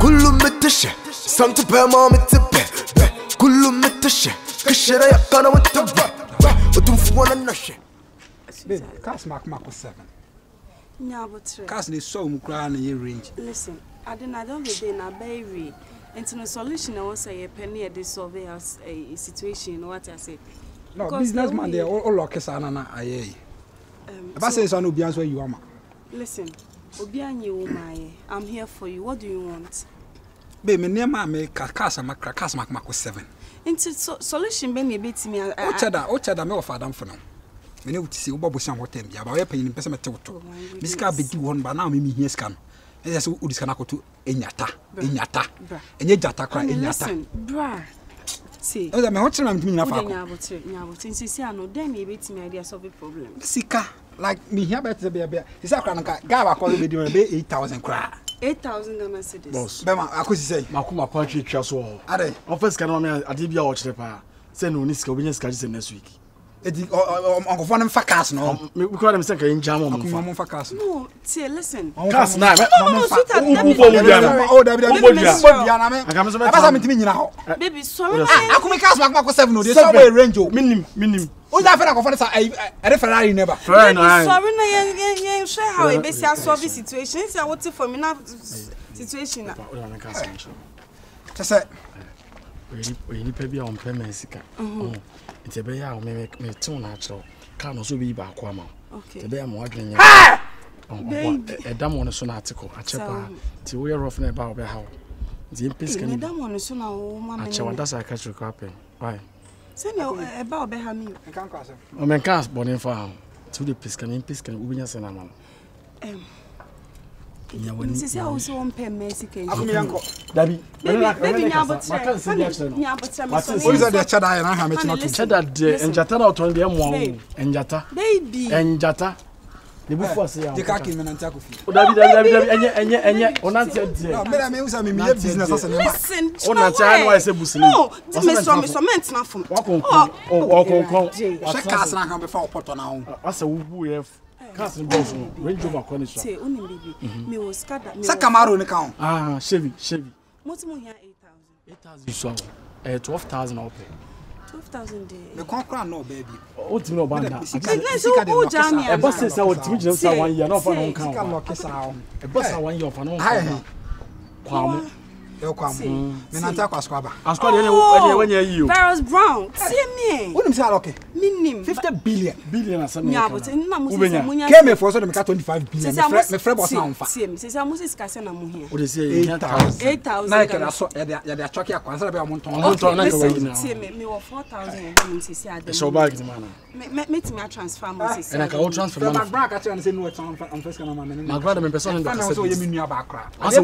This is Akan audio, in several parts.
كله متشة سمت بما متبه كله متشة كشرة يقنا متبه وتنفونا النشة Cast Mark 7. Yeah, but Cast is so much in your range. listen, I don't be there na baby. And to the solution, I was a penny at this surveyor's a situation. What I say? No, businessman, they all lock us on. Aye. If say so, no be answer you, ama. Listen, Obianyi, I'm here for you. What do you want? Baby, near my make Cast Mark 7. Into solution, be bit me. Ochada, me of Adam for now. Me know to see Bobo Sam what time, but we're paying in person to Miss Cabby do one, but now me here scan. And that's what is going to Enyata, and yet Jata cry in Yata. Bra. See, oh, I'm watching them to me now. Since you say I know, then you bit me idea solve a problem. Sika, like me here better be a bear. Is that Gaba calling me doing 8,000 cry. 8,000 Mercedes. Boss, Bema, I could say, Makuma Punch Chaswell. are they? Offers can me a DBA watch the power. Send no Niska Winnes Kaji next week. Uncle Von for cast no. We call him second in Jam on for cast. No, see, listen. Cast now. Baby, sorry. I come cast Mark 7 no. They somewhere range. Minim. Oh, that for a Ferrari never. Sorry, no, share how a basic solve the situation. I want to for me now situation. Just say, we need to be on Pemesica. It's a bear, me too natural. Can't also be back. Okay. The bear more than a damn on a son article. A chapter to wear off about the how. The impiscan. Madame on a son, woman. That's I catch your crapping. Why? Send you about Behami. I can't cross him. Oh, man, cast born in farm to the piscan, Ubinas and Amon. This is also on Mexican. Uncle. Debbie, Baby, what is that? Cheddar and I have not cheddar and Jata on the M1 and Jata. Baby and Jata. The book was the Kaki and Taco. And on that business. listen, on that I say Busino. No, this is some not from Check cast and I have before pot on our. As a woo have. Casting balls, range over condition. Say, only baby. Me was scattered. Sakamaro in account. Ah, Chevy. What's more here? 8,000. You saw 12,000 open. 12,000 day. The conqueror, no baby. Oh, Tino Banda. Oh, Jamie. A bus is our team, just 1 year, not for no count. A bus 1 year for no count. Menanta Squabba. I squad when you. Barrels Brown. See me. What is okay? Minim 50 billion. Or something. Yeah, but in Namus, came for so 25 billion. My friend was now. See me. Says I must discuss and I'm here. What is it? 8,000. Like I saw, they're chucking a concert about Monton. See me or 4,000 women. See, so bag the man. Make me a transfer. And I can transfer my back and say no, it's on first. My brother, my person, so you mean about crap. I said,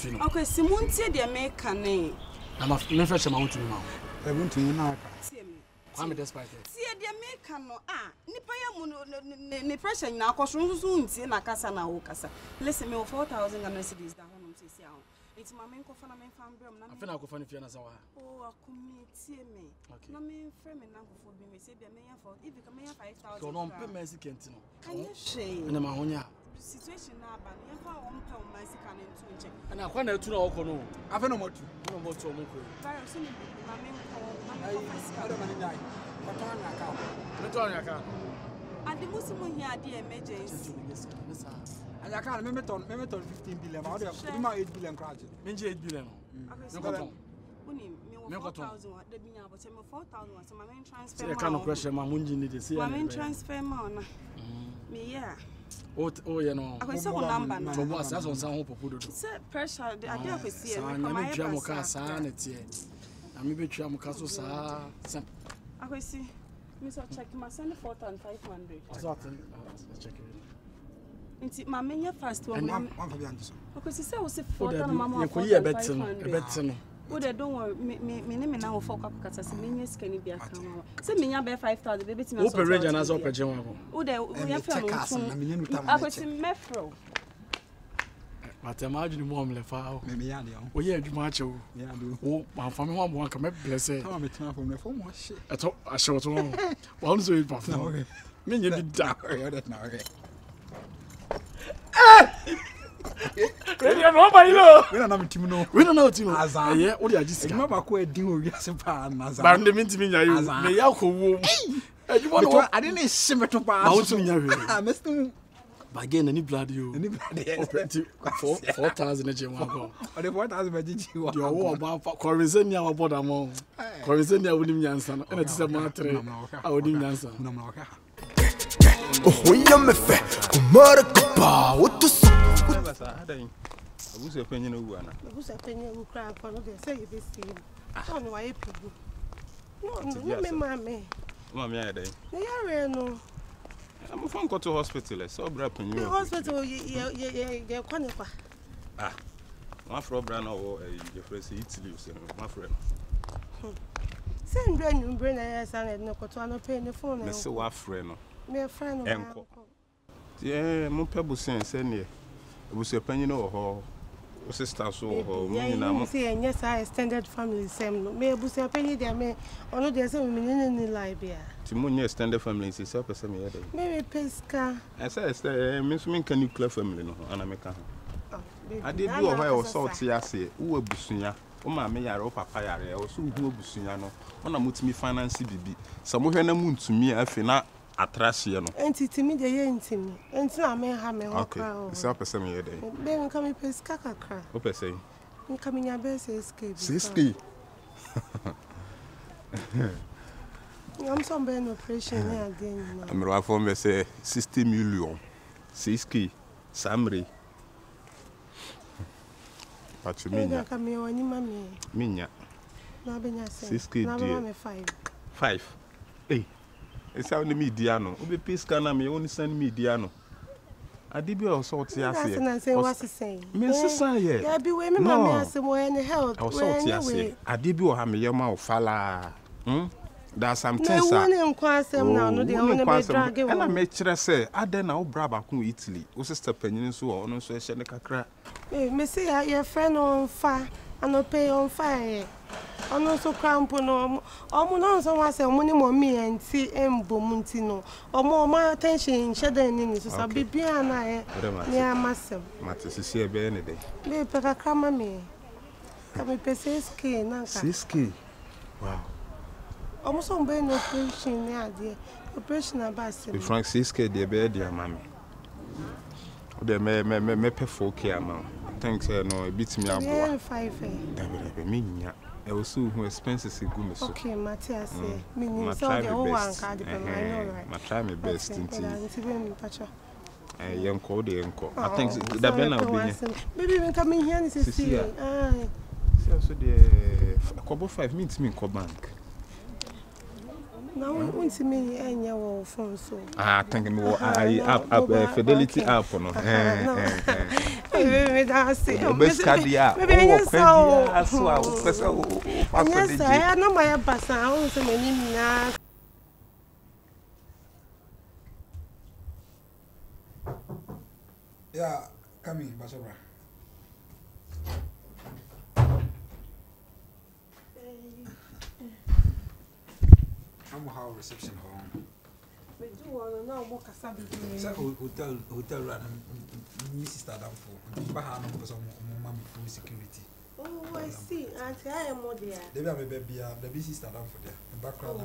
you okay, Simon said the American. I'm a fresh amount now. I want to know. I'm a despite. See the American. Nipaya ni pressure now, cause soon see na casa na okasa. Listen, me 4,000 Mercedes that one say it's my main coffin and fan brum. I feel like funny Fiona Sawa. Oh, I commit me. Okay. Na me frame na for be me say be me for if you come here 5,000. So no pay Mexican no. Can you share? Na mahonya. Situation na ba na fa won pa o Mexican into nche. Na kwa na etu na okọ no. Afa no motu. No motu o mko. Barry so me na me ko na me Mexican. And the Muslim here the emergency. And I can't remember 15 billion. How do you know 8 billion crowd? 8 billion. Me 4,000 the be but 4,000 so my main transfer. The kind of question my munji need to see. My main transfer man. Me yeah. Oh you know. I say number na. So what that's on some hope do. Say pressure the idea of see me come my drum ka sa na tie. Na me betwa am ka so sa. I see. Me so check my send 4,500. So check it. Nti ma menye fast one one for be answer. Because say we say 4,000 mama. You bet no. Oh, they don't worry. Me now for Capcata. See, me skinny be a camera. Say me ya be 5,000. Baby, me. Open range and as open general. Oh, they we have to. I was in Metro. But imagine mom le fa. Me ya dey. Oh yeah, you match o. Yeah, do. Oh, my family one come bless it. Come me turn from the phone wash. At all, I short one. One so it puff. Okay. Me you be down. Yeah, that now. Okay. Ready no ba ilo. We na team no. We no team. Azan. Yeah, what you just. Ejuma ba ko edin o wiase pa na azan. Ba ndem ntimi nya yo. Me ya ko wo. Ejuma no. Ade na hyemeto pa. Ba wo timi nya we. Ah, mestum. Ba again any blood yo. Any blood. 4,000 na jema ko. Ade 4,000 ba jiji wa. Yo wo ba Korizenia wa boda mo. Korizenia wonim nyansa no. Na ti se ma 3. A wonim nyansa. Na ma waka. Oh, yeah, me fe. Kumara kupa. What to say? Abusa penye no wu ana. Abusa penye wu kra kwa no de say you be see. So no why people. No me mama. Mama ya dey. Na yare no. I'm from go to hospital. So bra penye. The hospital ye kwane kwa. Ah. My friend bra na wo your friend say Italy so my friend. Send brain na ya sang no ko to no pay the phone. Me say wa friend no. Me friend no. Enko. Yeah, mo pebu sen ne. Abusa penye no ho. O sister so ho. Me na mo. Say yes I extended family same no. Me abusa penye dia me ono de say me ni live bia. Ti mo nye extended family say so person me ya dey. Me pesca. I say me so me kan nuclear family no ana me ka ho. Ade bi o ho e o so ti ase wo abusunya o ma me yare o papa yare o so hu abusunya no ona mutimi finance bibi sa mo hwe na muntumi afi na atrahye no Entity me de ye ntimi. Enti na me ha me ho kra o. Okay, say person me ya dey. Be me come pesca kakra. O person Me come nya be say escape. 60. I'm some brain operation here again now. Amro afọ me say 60 million. 60 Samri. Pachu minya. Ka me wani mami. Minya. Na benya say. 60 Na dear. mami 5. 5. Hey. Esa on media no. Obe piska na me woni send media no. Ade bi o so ti ase. Na say what say. Me sesa ye. Ya bi we me mami ase mo any health. I was so ti ase. Ade bi o ha me ye ma o fala. There some Na things woni nkwa asem na no de woni be drag e. Na me kire say ade na wo bra ba ko Italy. O sister panyin so o no so ehye ne kakra. Me say your friend on fa and pay on fire. Ono so cramp no omo no so wa say omo ni mo mi enti embom nti no omo ma attention shedan ni so sa bibia na e ni amasem Mate sisi e be ne dey. be pe kakra ma me ka me pese ski na ka 6K. Wow. omo so be no operation ni ade operation abase The Frank 6K dey be dey amami. O dey me pe 4K amount. Thanks no e bit me aboa. yeah 5 Dabe me nya. E wo so who expenses go me so. okay Matthias me ni so dey o wan ka de I know right Ma try my best nti be me pacha yenko de yenko. I think that be na obi. Baby me come here ni see ah So the kobo 5 minutes me ko bank. now unti me enya wo phone so Ah, thank me app fidelity app no. Baby da see Best card ya. Baby so So I pesa o passport yes I no my pasa o so me ni na Yeah, come in, Bashabra. I'm how reception home. we do want na mo kasa bi Say hotel run me sister down for. Baha no person mama for security. oh I see auntie I am more there They be a baby the big sister down for there. The background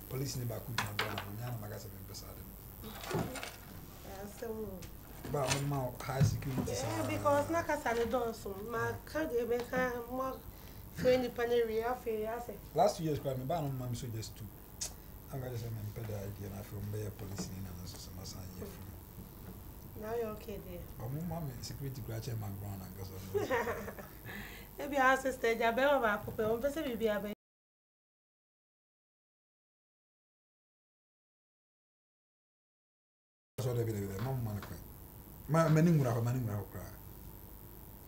police in the back with my brother. Me and my guys have been beside them. so But mama high security. because na kasa le don so ma ka de be ka mo friend paneri afi ase Last 2 years, me ban on mom so just two. I'm going to say I'm better idea and I from bear police in and so some assign here from. now you okay there But my mom security graduate mcbrown and goes on. maybe our sister ja be ba ko pe on pese bibi abe So they be mom man ko. Ma mani ngura ko kra.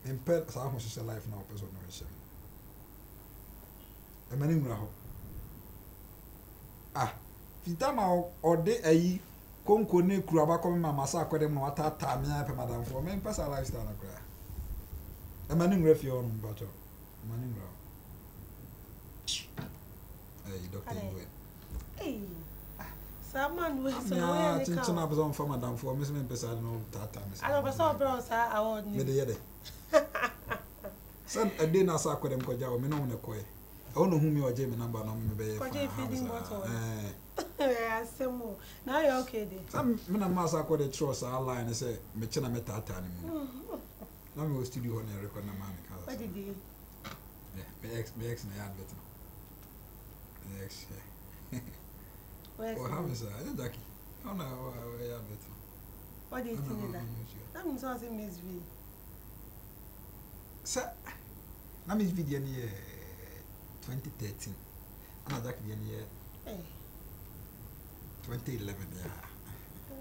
In pet sa ho social life na person no hye. E mani ngura ho. Ah, fita ma o de ayi konko ne kura ba ko mama sa akwede mo wata ta me ape madam for me pesa lifestyle na kra. E mani ngura fi on bacho. Mani ngura. Hey, doctor Iwe. eh Someone will say, yeah, chinchina was on for Madame for Miss Members. I know that time. I don't know, bro, sir. I won't need it. Some a dinner sack with them, Koja, me no koi. I don't know whom you are, Jamie number. Koja feeding bottle. Yeah, some more. Now you're okay, then. Some men a mass are the trust our line and say, Mechana metata anymore. Now we will studio on a record. What did he? Yeah, my ex, my aunt, better. My ex, yeah. Well, how is that? Jackie. Oh, no, I have better. What do you think that? That means I was in Miss V. Sir, I Miss V in year 2013. And Jackie in year 2011. Yeah.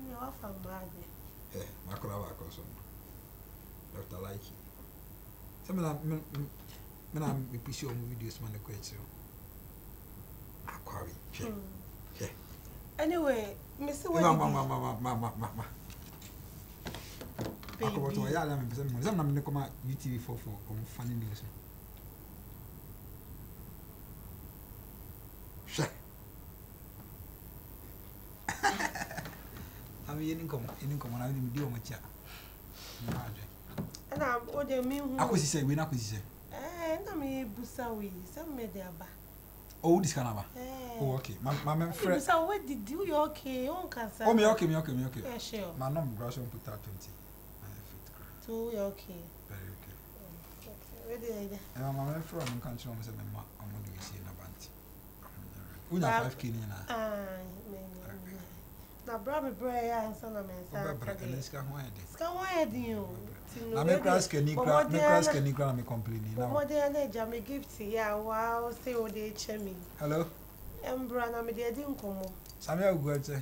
You're off from Margaret. Yeah, my colleague also. Dr. Likey. Some of them, I'm a piece of videos, man, the question. Aquari. Yeah. Anyway, Mr. Mama. Ako wato ya la mpesa mo. Zam na me koma UTV for funny news. Sha. Ami yenin komo na mi di o macha. Na o de mi hu. Akosise we na akosise. Na me busa we, some me dey aba. Oh, this can aba. Oh, okay. My friend. So what did you okay? On cancer. Oh, me okay. Yeah, sure. My number grass on put out 20. So you okay? Very okay. Ready? My friend can't show me say I'm going to see in a band. We na 5k ni na. Na bra me bra ya nsa na me nsa. Bra ka niska ho ede. Ska ho ede yo. Na me crash ke ni gra me complain na. Mo de na ja me gift ya wow say o de che me. Hello. Embra na me de di nkomo. Sami aguache.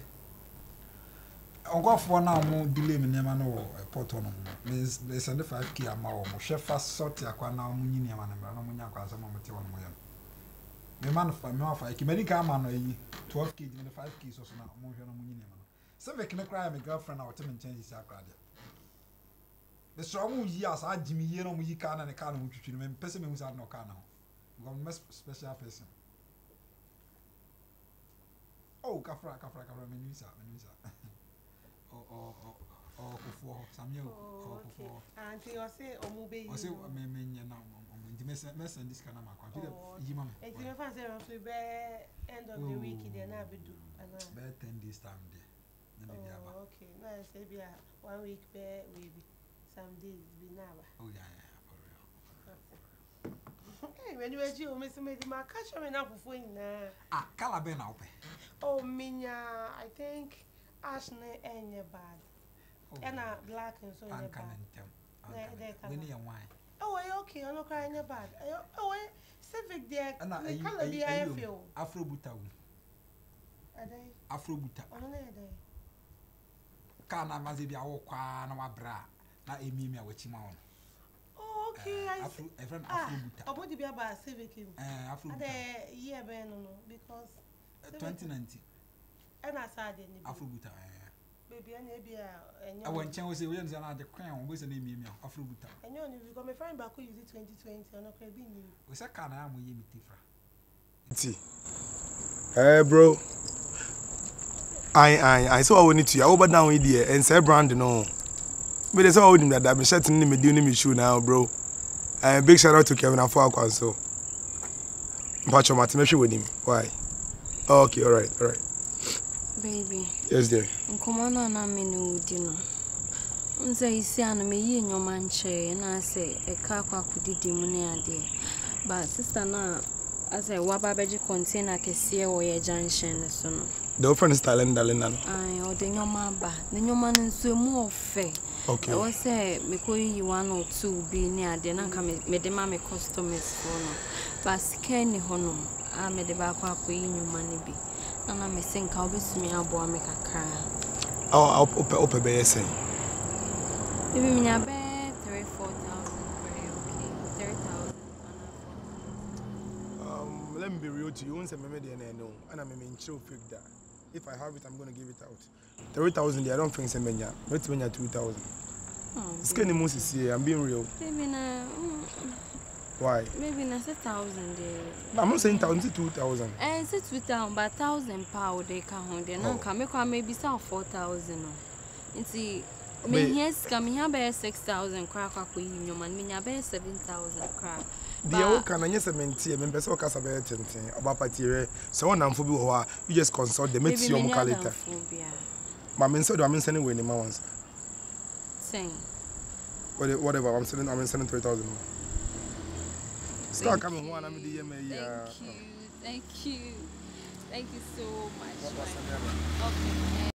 Onkofo na mo delay me nema no airport no. Me send 5k ama wo mo hwe fast sort akwa na mo nyini ama na mra na mo nya akwa asama mo te wono mo ya. Me man fa me afa ki medical ama no yi 12k me 5k so na mo hwe na mo nyini ama. Se ve kine cry my girlfriend na wote me change isi akra de. The strong years I Jimmy ye no mo yi ka na ne ka na mo twitwi me pese me hu sa no ka na ho. Because me special person. Oh, kafra me nuisa. Oh, kufo samye oh kufo. Auntie o say omube yi. O say me nya na ndi me send this kana ma kwa. Yi ma me. Enti me fan say we be end of the week there na bedu. Be 10 days time there. Na me dia ba. Okay. Na say be 1 week be we be some days be na ba. Oh yeah, for real. Hey, when you were you miss me ma catch me na kufo nyina. Ah, kala be na ope. Oh, minya, I think Ashne enye bad. And a black and so bad. When you wine. Oh, okay, I'm not crying bad. Oh, civic there. And I color the I feel. Afro buta. A day. Afro buta. On a day. Kana mazibi a wakwa na wabra. Na emi me awachima on. Oh, okay. I Afro Afro buta. About to be about civic. Afro buta. The year ben no because 2019. And I said Afro buta. Baby, I need I want to say we are the crown was a name me Afro buta. And you because my friend back who use it 2020 on a crab in. We say can I am we tifra. Hey bro. I saw I need to over down with here and say brand no. But there's all him that I'm shutting me doing me shoe now, bro. Big shout out to Kevin Afua so. Pacho Matimeshi with him. Why? Okay, all right. Baby. Yes, dear. Nkomana na me no udino. Unze isi anu me yi nyoma nche na say e ka kwa kudidi mu ne ade. But sister na ase waba beji container kese wo ye junction so no. The friend is darling na. Ai o de nyoma ba. Ne nyoma nso mu ofe. Okay. O say me ko yi 1 or 2 bi ne ade na ka me de ma me customers for no. But scan ni hono. A me de ba kwa yi nyoma ne bi. Nana me think I'll be swimming a boy make a cry. I'll open by saying. Maybe me a bed 3,000-4,000 okay. 3,000. Let me be real to you. Once I'm and I'm in chill fake that. If I have it, I'm gonna give it out. 3,000, I don't think so many. Not when 2,000. It's getting most here. I'm being real. Baby, na. Why? Maybe na 1,000 there. I'm not saying 1,000, 2,000. Say 2,000, but 1,000 pound they can hold. Then I maybe sell 4,000. You see, me here me have 6,000 crack up with you, man. Me have 7,000 crack. The old can I cement here, members of Casabet about party. So one and for you just consult the medium calendar. My men said I'm sending away the months. Saying whatever, I'm sending 3,000. Start coming one. I'm the Thank you so much. Okay.